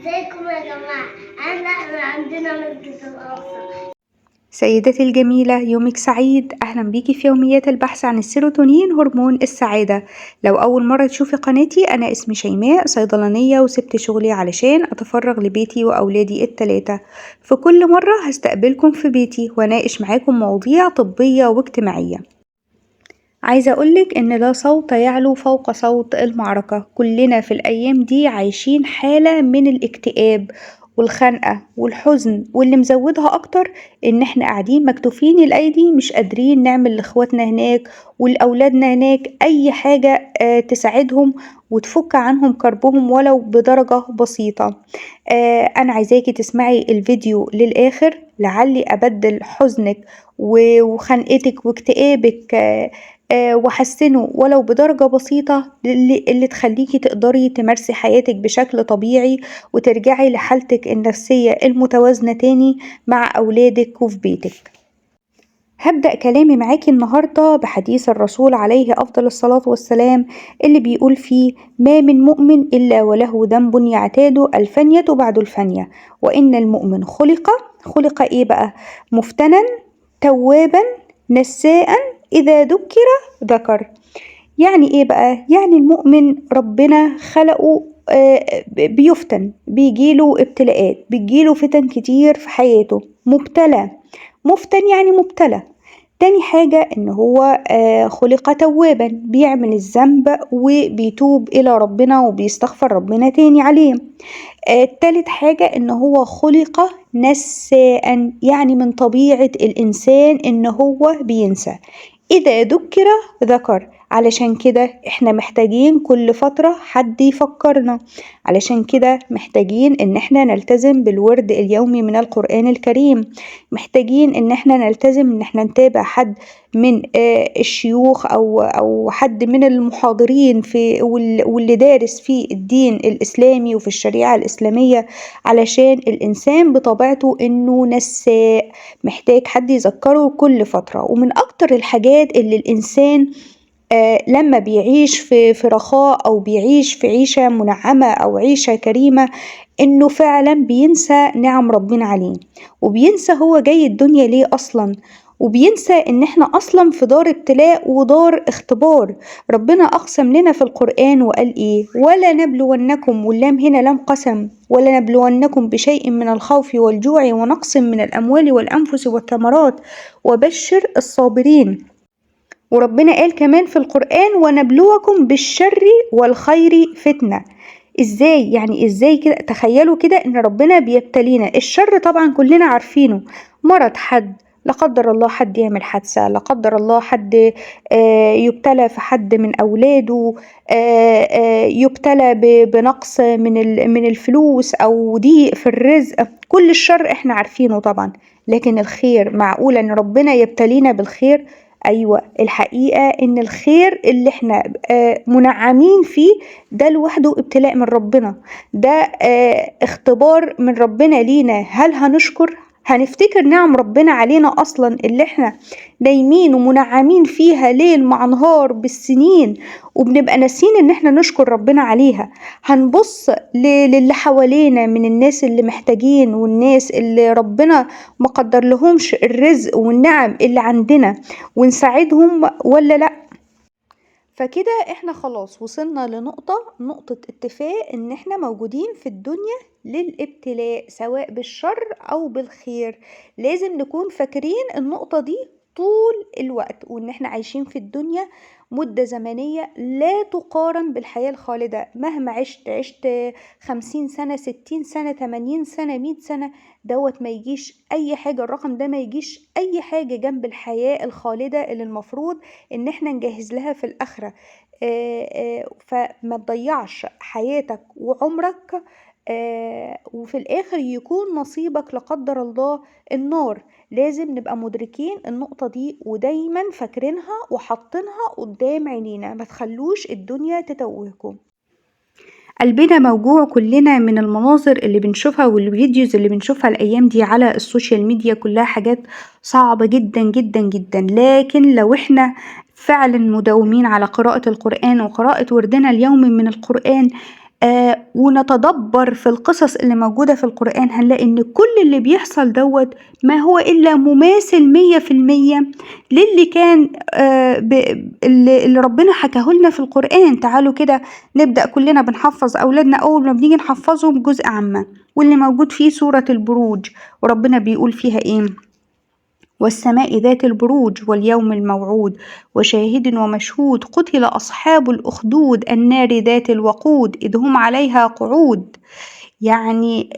ازيكم يا جماعة؟ احنا عندنا مسجد الأقصى. سيدتي الجميلة، يومك سعيد. أهلا بيكي في يوميات البحث عن السيروتونين هرمون السعادة. لو أول مرة تشوفي قناتي، أنا اسمي شيماء، صيدلانية وسبت شغلي علشان أتفرغ لبيتي وأولادي التلاتة. في كل مرة هستقبلكم في بيتي وأناقش معاكم مواضيع طبية واجتماعية. عايزة أقولك إن لا صوت يعلو فوق صوت المعركة. كلنا في الأيام دي عايشين حالة من الاكتئاب والخنقة والحزن، واللي مزودها أكتر إن إحنا قاعدين مكتوفين الأيدي، مش قادرين نعمل لإخواتنا هناك ولأولادنا هناك أي حاجة تساعدهم وتفك عنهم كربهم ولو بدرجة بسيطة. أنا عايزاكي تسمعي الفيديو للآخر، لعلي أبدل حزنك وخنقتك واكتئابك وحسنه ولو بدرجة بسيطة اللي تخليكي تقدري تمارسي حياتك بشكل طبيعي وترجعي لحالتك النفسية المتوازنة تاني مع أولادك وفي بيتك. هبدأ كلامي معاكي النهاردة بحديث الرسول عليه أفضل الصلاة والسلام، اللي بيقول فيه: ما من مؤمن إلا وله ذنب يعتاد الفنية بعد الفنية، وإن المؤمن خلق إيه بقى؟ مفتنا، توابا، نساء، إذا ذكر. يعني إيه بقى؟ يعني المؤمن ربنا خلقه بيفتن، بيجيله ابتلاءات، بيجيله فتن كتير في حياته، مبتلى. مفتن يعني مبتلى. تاني حاجة إن هو خلق توابا، بيعمل الذنب وبيتوب إلى ربنا وبيستغفر ربنا تاني عليه. تالت حاجة إن هو خلق نساء، يعني من طبيعة الإنسان إن هو بينسى، إذا ذكر. علشان كده إحنا محتاجين كل فترة حد يفكرنا، علشان كده محتاجين إن إحنا نلتزم بالورد اليومي من القرآن الكريم، محتاجين إن إحنا نلتزم إن إحنا نتابع حد من الشيوخ أو حد من المحاضرين في واللي دارس في الدين الإسلامي وفي الشريعة الإسلامية، علشان الإنسان بطبيعته إنه نساء، محتاج حد يذكره كل فترة. ومن أكتر الحاجات اللي الإنسان لما بيعيش في رخاء أو بيعيش في عيشة منعمة أو عيشة كريمة، إنه فعلا بينسى نعم ربنا عليه، وبينسى هو جاي الدنيا ليه أصلا، وبينسى إن إحنا أصلا في دار ابتلاء ودار اختبار. ربنا أقسم لنا في القرآن وقال إيه؟ ولا نبلونكم، واللام هنا لام قسم، ولا نبلونكم بشيء من الخوف والجوع ونقص من الأموال والأنفس والثمرات وبشر الصابرين. وربنا قال كمان في القرآن: ونبلوكم بالشر والخير فتنة. ازاي يعني؟ ازاي كده؟ تخيلوا كده ان ربنا بيبتلينا. الشر طبعا كلنا عارفينه، مرض حد، لا قدر الله حد يعمل حادثة، لا قدر الله حد يبتلى في حد من أولاده، يبتلى بنقص من الفلوس أو ضيق في الرزق. كل الشر احنا عارفينه طبعا، لكن الخير معقول ان ربنا يبتلينا بالخير؟ أيوة، الحقيقة إن الخير اللي إحنا منعمين فيه ده لوحده ابتلاء من ربنا، ده اختبار من ربنا لينا. هل هنشكر؟ هنفتكر نعم ربنا علينا أصلا اللي إحنا نايمين ومنعمين فيها ليل مع نهار بالسنين، وبنبقى ناسين إن إحنا نشكر ربنا عليها؟ هنبص للي حوالينا من الناس اللي محتاجين والناس اللي ربنا مقدر لهمش الرزق والنعم اللي عندنا ونساعدهم ولا لأ؟ فكده احنا خلاص وصلنا نقطة اتفاق ان احنا موجودين في الدنيا للابتلاء، سواء بالشر او بالخير. لازم نكون فاكرين النقطة دي طول الوقت، وان احنا عايشين في الدنيا مدة زمنية لا تقارن بالحياة الخالدة. مهما عشت 50 سنة، 60 سنة، 80 سنة، 100 سنة، دوت ما يجيش اي حاجة، الرقم ده ما يجيش اي حاجة جنب الحياة الخالدة اللي المفروض ان احنا نجهز لها في الاخرة. فما تضيعش حياتك وعمرك وفي الاخر يكون نصيبك لا قدر الله النار. لازم نبقى مدركين النقطة دي ودايما فاكرينها وحاطينها قدام عينينا، ما تخلوش الدنيا تتوهكم. قلبنا موجوع كلنا من المناظر اللي بنشوفها والفيديوز اللي بنشوفها الأيام دي على السوشيال ميديا، كلها حاجات صعبة جدا جدا جدا. لكن لو احنا فعلا مداومين على قراءة القرآن وقراءة وردنا اليومي من القرآن، ونتدبر في القصص اللي موجودة في القرآن هنلاقي إن كل اللي بيحصل دوت ما هو إلا مماثل 100% للي كان اللي ربنا حكاه لنا في القرآن. تعالوا كده نبدأ كلنا بنحفظ أولادنا، أول ما بنيجي نحفظهم جزء عامة واللي موجود فيه سورة البروج، وربنا بيقول فيها إيه؟ والسماء ذات البروج واليوم الموعود وشاهد ومشهود قتل أصحاب الأخدود النار ذات الوقود إذ هم عليها قعود. يعني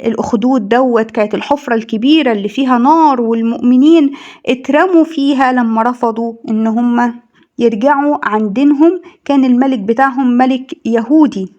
الأخدود دوت كانت الحفرة الكبيرة اللي فيها نار، والمؤمنين اترموا فيها لما رفضوا إن هم يرجعوا عن دينهم. كان الملك بتاعهم ملك يهودي،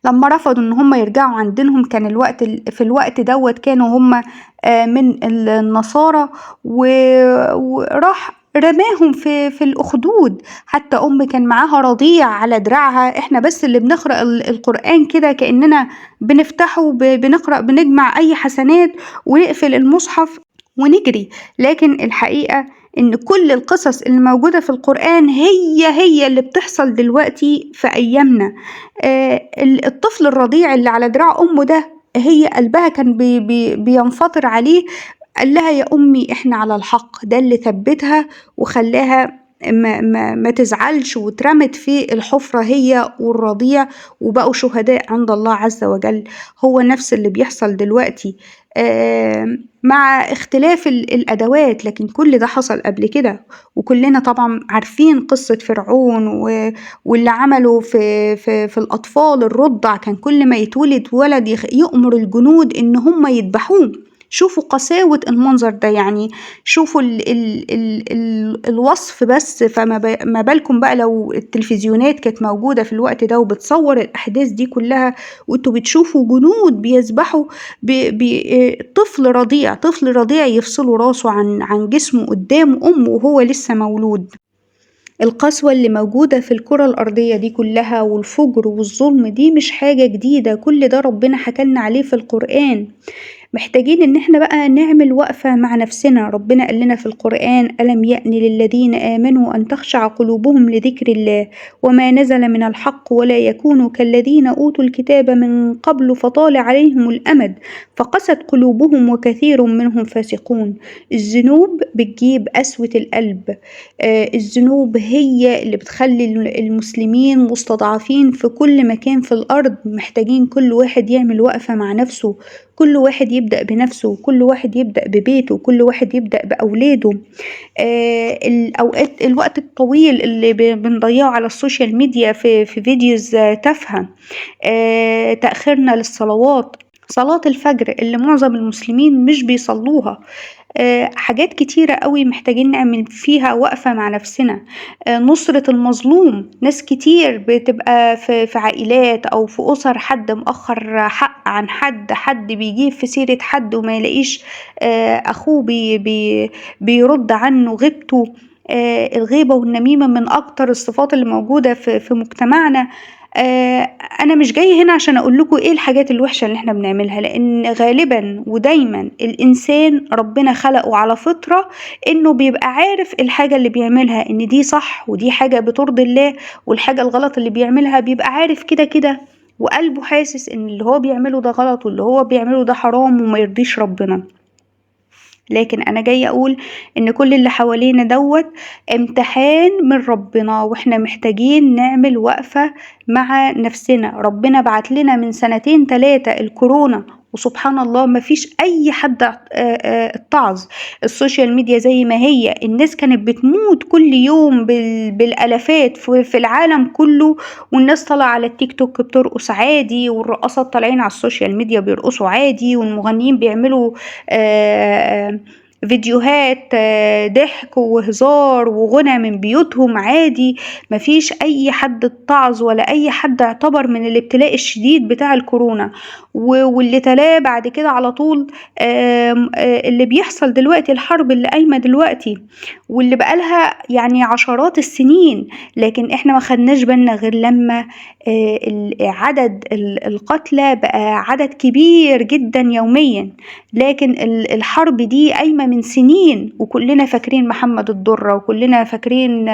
لما رفضوا ان هم يرجعوا عن دينهم كان في الوقت دوت كانوا هم من النصارى، وراح رماهم في الأخدود. حتى كان معاها رضيع على دراعها. احنا بس اللي بنقرأ القرآن كده كأننا بنفتحه بنقرأ بنجمع أي حسنات ونقفل المصحف ونجري، لكن الحقيقة إن كل القصص اللي موجودة في القرآن هي اللي بتحصل دلوقتي في أيامنا. الطفل الرضيع اللي على دراع أمه ده هي قلبها كان بينفطر عليه، قال لها يا أمي إحنا على الحق، ده اللي ثبتها وخلاها ما تزعلش، واترمت في الحفرة هي والرضيع وبقوا شهداء عند الله عز وجل. هو نفس اللي بيحصل دلوقتي مع اختلاف الأدوات، لكن كل ده حصل قبل كده. وكلنا طبعا عارفين قصة فرعون واللي عمله في الأطفال الرضع. كان كل ما يتولد ولد يؤمر الجنود إن هم يذبحوه. شوفوا قساوة المنظر ده، يعني شوفوا الوصف بس، فما بالكم بقى لو التلفزيونات كانت موجودة في الوقت ده وبتصور الأحداث دي كلها، وانتوا بتشوفوا جنود بيذبحوا طفل رضيع يفصلوا راسه عن جسمه قدام أمه وهو لسه مولود. القسوة اللي موجودة في الكرة الأرضية دي كلها والفجر والظلم دي مش حاجة جديدة، كل ده ربنا حكالنا عليه في القرآن. محتاجين ان احنا بقى نعمل وقفة مع نفسنا. ربنا قال لنا في القرآن ألم يأن للذين آمنوا أن تخشع قلوبهم لذكر الله وما نزل من الحق ولا يكونوا كالذين أوتوا الكتاب من قبل فطال عليهم الأمد فقست قلوبهم وكثير منهم فاسقون. الذنوب بتجيب قسوة القلب. الذنوب هي اللي بتخلي المسلمين مستضعفين في كل مكان في الأرض. محتاجين كل واحد يعمل وقفة مع نفسه، كل واحد يبدأ بنفسه، كل واحد يبدأ ببيته، كل واحد يبدأ بأولاده. الوقت الطويل اللي بنضيعه على السوشيال ميديا في فيديوز تافهة، تأخيرنا للصلوات، صلاة الفجر اللي معظم المسلمين مش بيصلوها. حاجات كتيرة قوي محتاجين نعمل فيها وقفة مع نفسنا. نصرة المظلوم، ناس كتير بتبقى في عائلات أو في أسر حد مأخر حق عن حد بيجيب في سيرة حد وما يلاقيش أخوه بيرد عنه غيبته. الغيبة والنميمة من أكتر الصفات اللي موجودة في مجتمعنا. أنا مش جاي هنا عشان أقول لكم إيه الحاجات الوحشة اللي إحنا بنعملها، لأن غالبا ودايما الإنسان ربنا خلقه على فطرة إنه بيبقى عارف الحاجة اللي بيعملها إن دي صح ودي حاجة بترضي الله، والحاجة الغلط اللي بيعملها بيبقى عارف كده وقلبه حاسس إن اللي هو بيعمله ده غلط واللي هو بيعمله ده حرام وما يرضيش ربنا. لكن أنا جاي أقول إن كل اللي حوالينا دوت امتحان من ربنا، وإحنا محتاجين نعمل وقفة مع نفسنا. ربنا بعت لنا من 2-3 الكورونا، وسبحان الله ما فيش أي حد اتعظ. السوشيال ميديا زي ما هي، الناس كانت بتموت كل يوم بالألافات في العالم كله، والناس طالعة على التيك توك بترقص عادي، والرقصات طالعين على السوشيال ميديا بيرقصوا عادي، والمغنيين بيعملوا فيديوهات ضحك وهزار وغنى من بيوتهم عادي. مفيش أي حد اتعظ ولا أي حد اعتبر من الابتلاء الشديد بتاع الكورونا واللي تلاه بعد كده على طول. اللي بيحصل دلوقتي، الحرب اللي قايمة دلوقتي واللي بقالها يعني عشرات السنين، لكن احنا ما خدناش بالنا غير لما عدد القتلى بقى عدد كبير جدا يوميا. لكن الحرب دي قايمة من سنين وكلنا فاكرين محمد الضرة، وكلنا فاكرين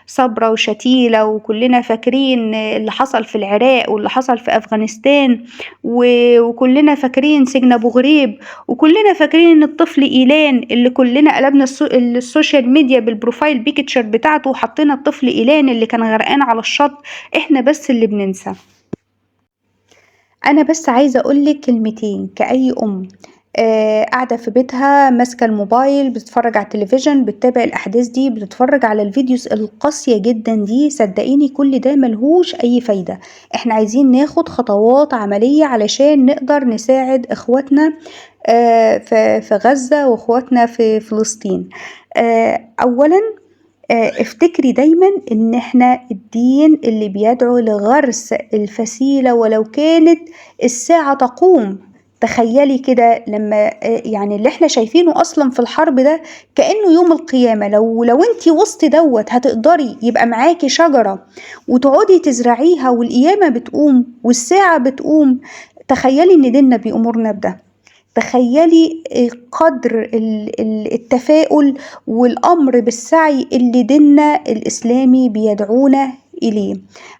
صبرا وشتيلة، وكلنا فاكرين اللي حصل في العراق واللي حصل في أفغانستان، وكلنا فاكرين سجن أبو غريب، وكلنا فاكرين إن الطفل إيلان اللي كلنا قلبنا السوشيال ميديا بالبروفايل بيكتشر بتاعته وحطينا الطفل إيلان اللي كان غرقان على الشط. إحنا بس اللي بننسى. أنا بس عايزة أقولك كلمتين كأي أم قاعدة في بيتها ماسكة الموبايل بتتفرج على التلفزيون، بتتابع الأحداث دي، بتتفرج على الفيديوز القاسية جدا دي. صدقيني كل ده ملهوش أي فايدة. احنا عايزين ناخد خطوات عملية علشان نقدر نساعد إخواتنا في غزة وإخواتنا في فلسطين. أولا افتكري دايما ان احنا الدين اللي بيدعو لغرس الفسيلة ولو كانت الساعة تقوم. تخيلي كده لما يعني اللي احنا شايفينه اصلا في الحرب ده كأنه يوم القيامة. لو انتي وسط دوت هتقدري يبقى معاكي شجرة وتقعدي تزرعيها والقيامة بتقوم والساعة بتقوم، تخيلي ان ديننا بيأمرنا بده. تخيلي قدر التفاؤل والأمر بالسعي اللي ديننا الإسلامي بيدعونا إليه.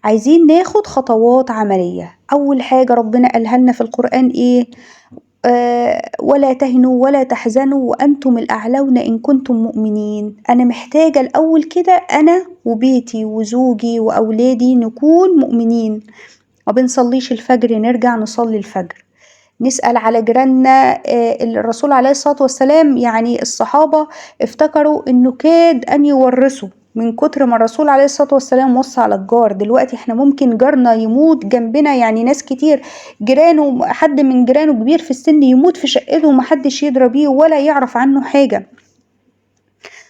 عايزين ناخد خطوات عملية. أول حاجة ربنا قالها لنا في القرآن إيه؟ ولا تهنوا ولا تحزنوا وأنتم الأعلون إن كنتم مؤمنين. أنا محتاجة الأول كده أنا وبيتي وزوجي وأولادي نكون مؤمنين. ما بنصليش الفجر نرجع نصلي الفجر. نسأل على جيراننا. الرسول عليه الصلاة والسلام يعني الصحابة افتكروا انه كاد ان يورثوا من كتر ما الرسول عليه الصلاة والسلام وصى على الجار. دلوقتي احنا ممكن جارنا يموت جنبنا، يعني ناس كتير جيرانه، حد من جيرانه كبير في السن يموت في شقته ومحدش يدرى بيه ولا يعرف عنه حاجة.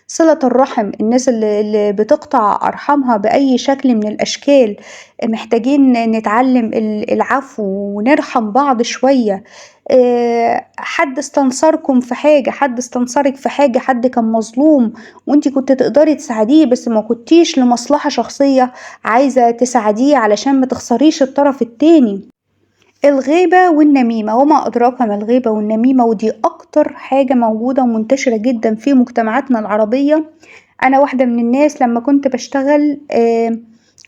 صلة الرحم، الناس اللي بتقطع أرحامها بأي شكل من الأشكال، محتاجين نتعلم العفو ونرحم بعض شوية. حد استنصركم في حاجة، حد استنصرك في حاجة، حد كان مظلوم وانتي كنت تقدري تساعديه بس ما كنتيش لمصلحة شخصية عايزة تساعديه علشان ما تخسريش الطرف التاني. الغيبة والنميمة، وما أدراك ما الغيبة والنميمة، ودي أكتر حاجة موجودة ومنتشرة جدا في مجتمعاتنا العربية. أنا واحدة من الناس لما كنت بشتغل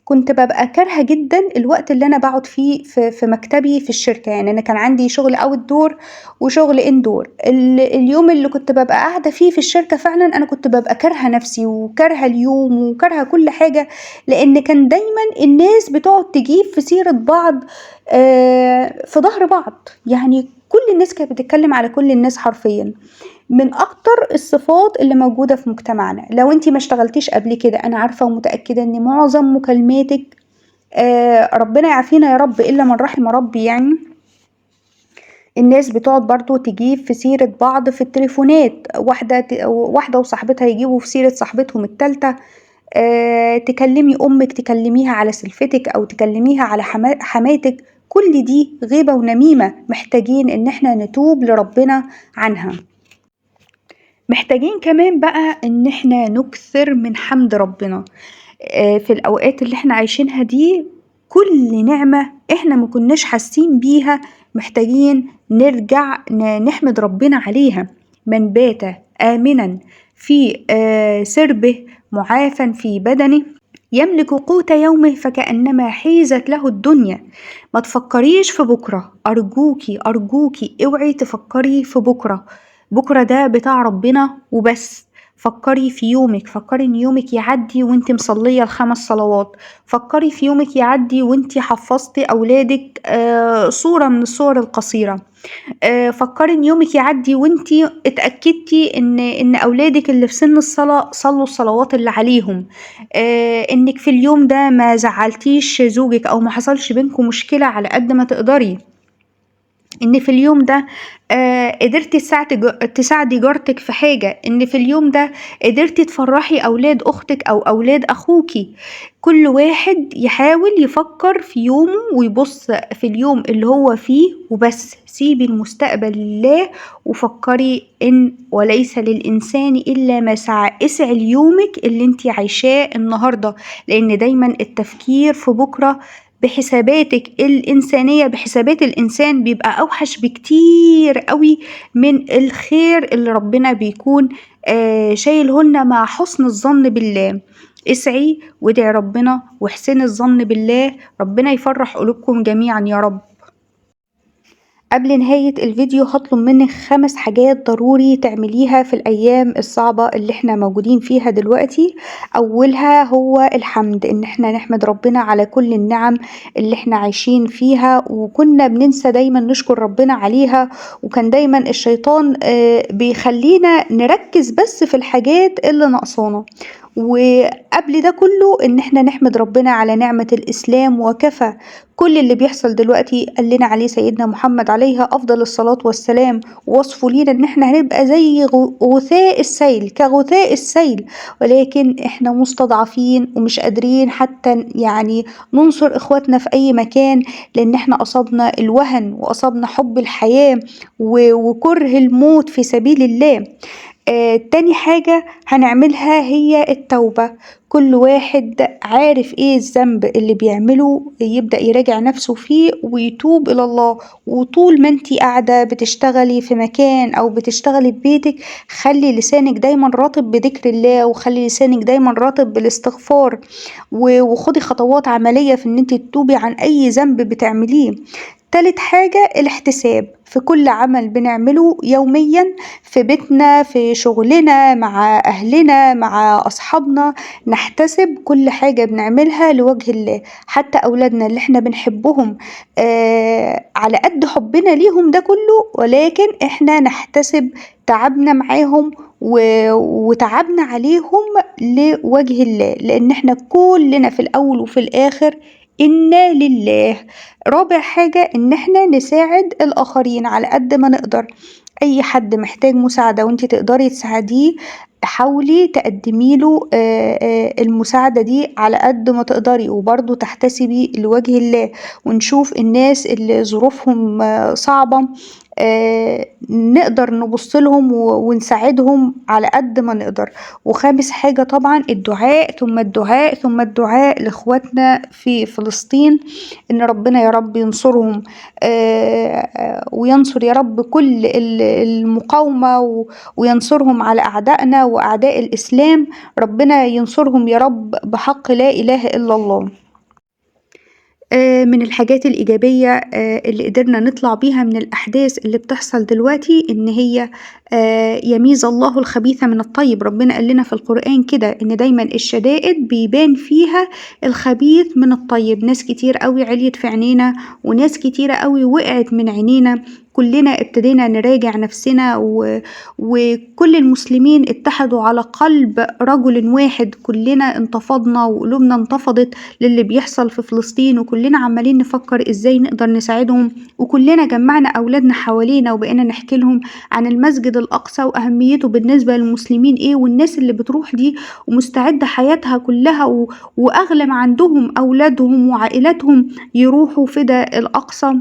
كنت ببقى كارهة جدا الوقت اللي أنا بقعد فيه في مكتبي في الشركة. يعني أنا كان عندي شغل أوت دور وشغل إندور. اليوم اللي كنت ببقى قاعدة فيه في الشركة فعلا أنا كنت ببقى كارهة نفسي وكارهة اليوم وكارهة كل حاجة، لأن كان دايما الناس بتقعد تجيب في سيرة بعض في ظهر بعض. يعني كل الناس كانت بتتكلم على كل الناس حرفيا. من اكتر الصفات اللي موجودة في مجتمعنا، لو انتي ما اشتغلتيش قبل كده انا عارفة ومتأكدة ان معظم مكالماتك ربنا يعافينا يا رب الا من رحم ربي، يعني الناس بتقعد برضو تجيب في سيرة بعض في التليفونات. واحدة وصاحبتها يجيبوا في سيرة صاحبتهم التالتة. تكلمي أمك تكلميها على سلفتك أو تكلميها على حماتك. كل دي غيبة ونميمة محتاجين إن احنا نتوب لربنا عنها. محتاجين كمان بقى إن احنا نكثر من حمد ربنا في الأوقات اللي احنا عايشينها دي. كل نعمة احنا ما كناش حاسين بيها محتاجين نرجع نحمد ربنا عليها. من بات آمنا في سربه معافا في بدنه يملك قوت يومه فكأنما حيزت له الدنيا. ما تفكريش في بكرة، أرجوكي أرجوكي اوعي تفكري في بكرة. بكرة ده بتاع ربنا وبس. فكري في يومك، فكري ان يومك يعدي وانت مصلية ال5 صلوات. فكري في يومك يعدي وانت حفظتي أولادك صورة من الصور القصيرة. فكري ان يومك يعدي وانتي اتأكدتي ان اولادك اللي في سن الصلاة صلوا الصلوات اللي عليهم. انك في اليوم ده ما زعلتيش زوجك او ما حصلش بينكم مشكلة على قد ما تقدري. ان في اليوم ده قدرتي تساعدي جارتك في حاجة. ان في اليوم ده قدرتي تفرحي اولاد اختك او اولاد اخوكي. كل واحد يحاول يفكر في يومه ويبص في اليوم اللي هو فيه وبس. سيبي المستقبل لله وفكري ان وليس للإنسان إلا ما سعى. اسعي ليومك اللي انتي عايشاه النهاردة، لأن دايما التفكير في بكرة بحساباتك الإنسانية، بحسابات الإنسان، بيبقى أوحش بكتير قوي من الخير اللي ربنا بيكون شايله لنا مع حسن الظن بالله. اسعي وادعي ربنا واحسني الظن بالله، ربنا يفرح قلوبكم جميعا يا رب. قبل نهاية الفيديو هطلب منك 5 حاجات ضروري تعمليها في الأيام الصعبة اللي احنا موجودين فيها دلوقتي. أولها هو الحمد، إن احنا نحمد ربنا على كل النعم اللي احنا عايشين فيها، وكنا بننسى دايما نشكر ربنا عليها، وكان دايما الشيطان بيخلينا نركز بس في الحاجات اللي ناقصانا. وقبل ده كله ان احنا نحمد ربنا على نعمة الإسلام وكفى. كل اللي بيحصل دلوقتي قال لنا عليه سيدنا محمد عليه أفضل الصلاة والسلام، ووصفه لينا إن احنا هنبقى زي غثاء السيل، كغثاء السيل، ولكن احنا مستضعفين ومش قادرين حتى يعني ننصر إخواتنا في أي مكان، لأن احنا أصابنا الوهن وأصابنا حب الحياة وكره الموت في سبيل الله. تاني حاجة هنعملها هي التوبة. كل واحد عارف ايه الذنب اللي بيعمله يبدأ يراجع نفسه فيه ويتوب إلى الله. وطول ما انتي قاعدة بتشتغلي في مكان أو بتشتغلي في بيتك، خلي لسانك دايما رطب بذكر الله، وخلي لسانك دايما رطب بالاستغفار، وخدي خطوات عملية في ان انتي تتوبي عن أي ذنب بتعمليه. تالت حاجة الاحتساب في كل عمل بنعمله يوميا، في بيتنا، في شغلنا، مع أهلنا، مع أصحابنا، نحتسب كل حاجة بنعملها لوجه الله. حتى أولادنا اللي احنا بنحبهم على قد حبنا ليهم ده كله، ولكن احنا نحتسب تعبنا معاهم وتعبنا عليهم لوجه الله، لأن احنا كلنا في الأول وفي الآخر إنا لله. رابع حاجة إن احنا نساعد الآخرين على قد ما نقدر. أي حد محتاج مساعدة وانتي تقدري تساعديه، حاولي تقدميله المساعدة دي على قد ما تقدري، وبرضو تحتسبي لوجه الله. ونشوف الناس اللي ظروفهم صعبة، نقدر نبصلهم ونساعدهم على قد ما نقدر. وخامس حاجة طبعا الدعاء، ثم الدعاء ثم الدعاء لإخواتنا في فلسطين، إن ربنا يا رب ينصرهم، وينصر يا رب كل المقاومة، وينصرهم على أعدائنا وأعداء الإسلام. ربنا ينصرهم يا رب بحق لا إله إلا الله. من الحاجات الإيجابية اللي قدرنا نطلع بيها من الأحداث اللي بتحصل دلوقتي، إن هي يميز الله الخبيث من الطيب. ربنا قال لنا في القرآن كده إن دايما الشدائد بيبان فيها الخبيث من الطيب. ناس كتير قوي عليت في عينينا، وناس كتيرة قوي وقعت من عينينا. كلنا ابتدينا نراجع نفسنا، وكل المسلمين اتحدوا على قلب رجل واحد. كلنا انتفضنا وقلوبنا انتفضت للي بيحصل في فلسطين، وكلنا عمالين نفكر ازاي نقدر نساعدهم. وكلنا جمعنا أولادنا حوالينا وبقينا نحكي لهم عن المسجد الأقصى وأهميته بالنسبة للمسلمين ايه، والناس اللي بتروح دي ومستعدة حياتها كلها وأغلى ما عندهم أولادهم وعائلاتهم يروحوا فدا الأقصى.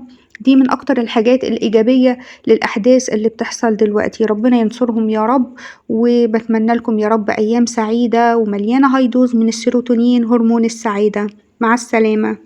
دي من أكتر الحاجات الإيجابية للأحداث اللي بتحصل دلوقتي. ربنا ينصرهم يا رب، وبتمنى لكم يا رب أيام سعيدة ومليانة هيدوز من السيروتونين هرمون السعادة. مع السلامة.